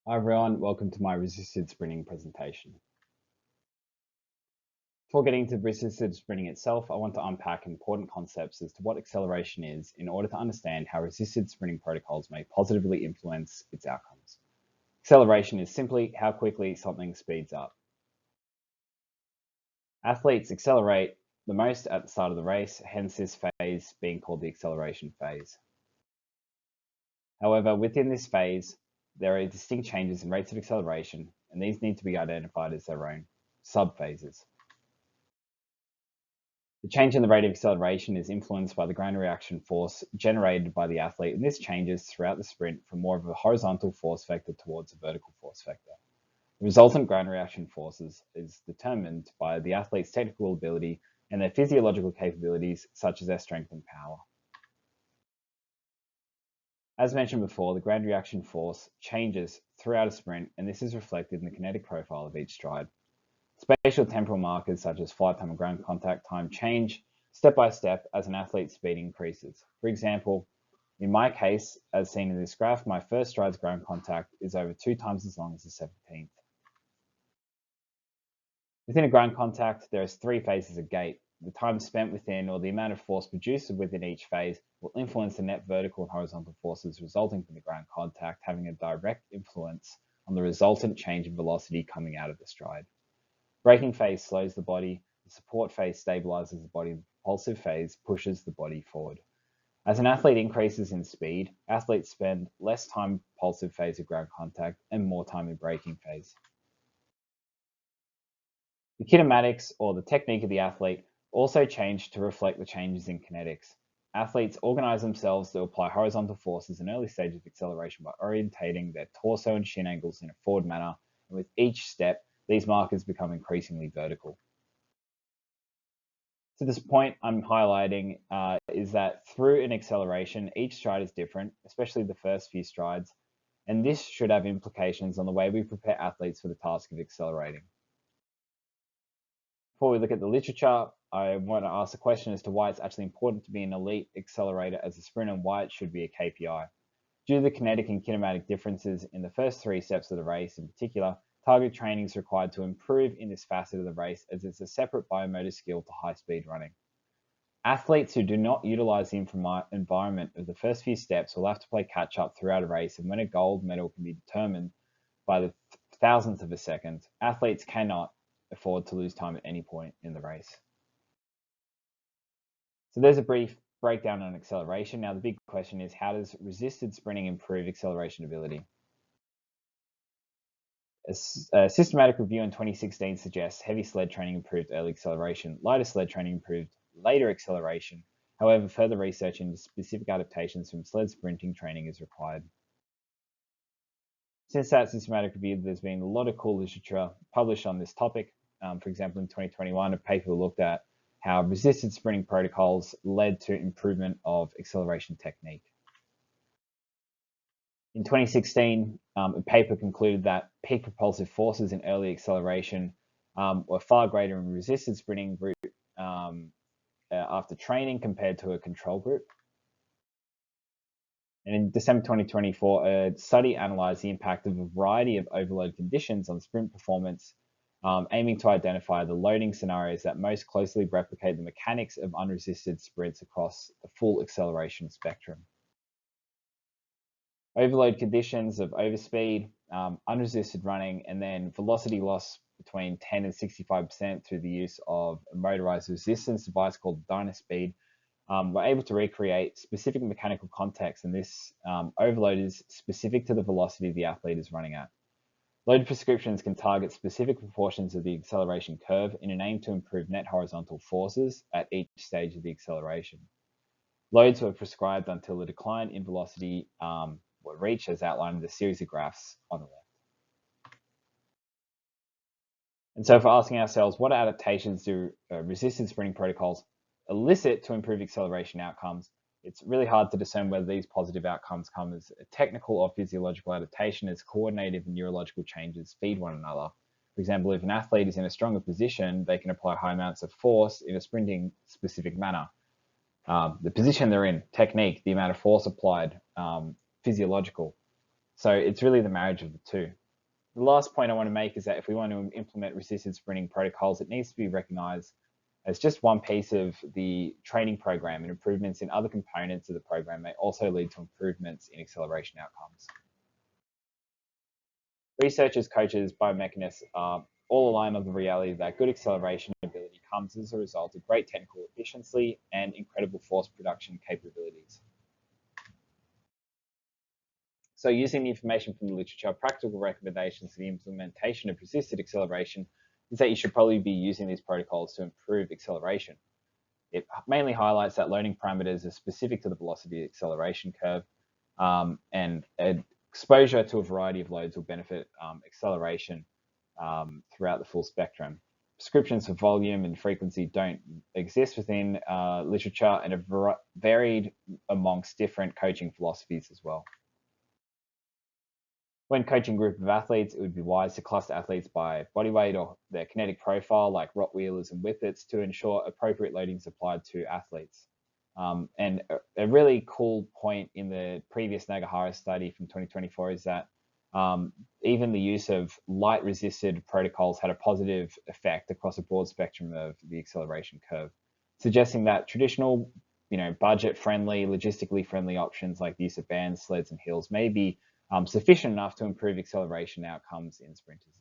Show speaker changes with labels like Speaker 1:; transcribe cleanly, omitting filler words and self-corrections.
Speaker 1: Hi everyone, welcome to my resisted sprinting presentation. Before getting to resisted sprinting itself, I want to unpack important concepts as to what acceleration is in order to understand how resisted sprinting protocols may positively influence its outcomes. Acceleration is simply how quickly something speeds up. Athletes accelerate the most at the start of the race, hence this phase being called the acceleration phase. However, within this phase, there are distinct changes in rates of acceleration, and these need to be identified as their own subphases. The change in the rate of acceleration is influenced by the ground reaction force generated by the athlete, and this changes throughout the sprint from more of a horizontal force vector towards a vertical force vector. The resultant ground reaction forces is determined by the athlete's technical ability and their physiological capabilities, such as their strength and power. As mentioned before, the ground reaction force changes throughout a sprint, and this is reflected in the kinetic profile of each stride. Spatial temporal markers such as flight time and ground contact time change step by step as an athlete's speed increases. For example, in my case, as seen in this graph, my first stride's ground contact is over 2 times as long as the 17th. Within a ground contact, there is 3 phases of gait. The time spent within or the amount of force produced within each phase will influence the net vertical and horizontal forces resulting from the ground contact, having a direct influence on the resultant change in velocity coming out of the stride. Braking phase slows the body, the support phase stabilizes the body, the propulsive phase pushes the body forward. As an athlete increases in speed, athletes spend less time in propulsive phase of ground contact and more time in braking phase. The kinematics, or the technique of the athlete, also change to reflect the changes in kinetics. Athletes organize themselves to apply horizontal forces in early stages of acceleration by orientating their torso and shin angles in a forward manner, and with each step, these markers become increasingly vertical. So this point I'm highlighting is that through an acceleration, each stride is different, especially the first few strides, and this should have implications on the way we prepare athletes for the task of accelerating. Before we look at the literature, I want to ask the question as to why it's actually important to be an elite accelerator as a sprinter and why it should be a KPI. Due to the kinetic and kinematic differences in the first 3 steps of the race in particular, targeted training is required to improve in this facet of the race as it's a separate biomotor skill to high-speed running. Athletes who do not utilize the environment of the first few steps will have to play catch-up throughout a race, and when a gold medal can be determined by the thousandth of a second, athletes cannot afford to lose time at any point in the race. So there's a brief breakdown on acceleration. Now the big question is, how does resisted sprinting improve acceleration ability? A systematic review in 2016 suggests heavy sled training improved early acceleration, lighter sled training improved later acceleration. However, further research into specific adaptations from sled sprinting training is required. Since that systematic review, there's been a lot of cool literature published on this topic. For example, in 2021, a paper looked at how resisted sprinting protocols led to improvement of acceleration technique. In 2016, a paper concluded that peak propulsive forces in early acceleration were far greater in resisted sprinting group after training compared to a control group. And in December 2024, a study analyzed the impact of a variety of overload conditions on sprint performance, aiming to identify the loading scenarios that most closely replicate the mechanics of unresisted sprints across the full acceleration spectrum. Overload conditions of overspeed, unresisted running, and then velocity loss between 10 and 65% through the use of a motorized resistance device called Dynaspeed, were able to recreate specific mechanical context, and this overload is specific to the velocity the athlete is running at. Load prescriptions can target specific proportions of the acceleration curve in an aim to improve net horizontal forces at each stage of the acceleration. Loads were prescribed until the decline in velocity were reached, as outlined in the series of graphs on the left. And so, for asking ourselves, what adaptations do resisted sprinting protocols elicit to improve acceleration outcomes? It's really hard to discern whether these positive outcomes come as a technical or physiological adaptation, as coordinated neurological changes feed one another. For example, if an athlete is in a stronger position, they can apply high amounts of force in a sprinting specific manner. The position they're in, technique, the amount of force applied, physiological. So it's really the marriage of the two. The last point I want to make is that if we want to implement resisted sprinting protocols, it needs to be recognized as just one piece of the training program, and improvements in other components of the program may also lead to improvements in acceleration outcomes. Researchers, coaches, biomechanists are all aligned on the reality that good acceleration ability comes as a result of great technical efficiency and incredible force production capabilities. So using the information from the literature, practical recommendations for the implementation of resisted acceleration is that you should probably be using these protocols to improve acceleration. It mainly highlights that learning parameters are specific to the velocity acceleration curve, and exposure to a variety of loads will benefit acceleration throughout the full spectrum. Prescriptions for volume and frequency don't exist within literature and are varied amongst different coaching philosophies as well. When coaching a group of athletes, it would be wise to cluster athletes by body weight or their kinetic profile, like Rottweilers and Whippets, to ensure appropriate loading is applied to athletes. And a really cool point in the previous Nagahara study from 2024 is that even the use of light-resisted protocols had a positive effect across a broad spectrum of the acceleration curve, suggesting that traditional, budget-friendly, logistically friendly options like the use of bands, sleds, and hills may be sufficient enough to improve acceleration outcomes in sprinters.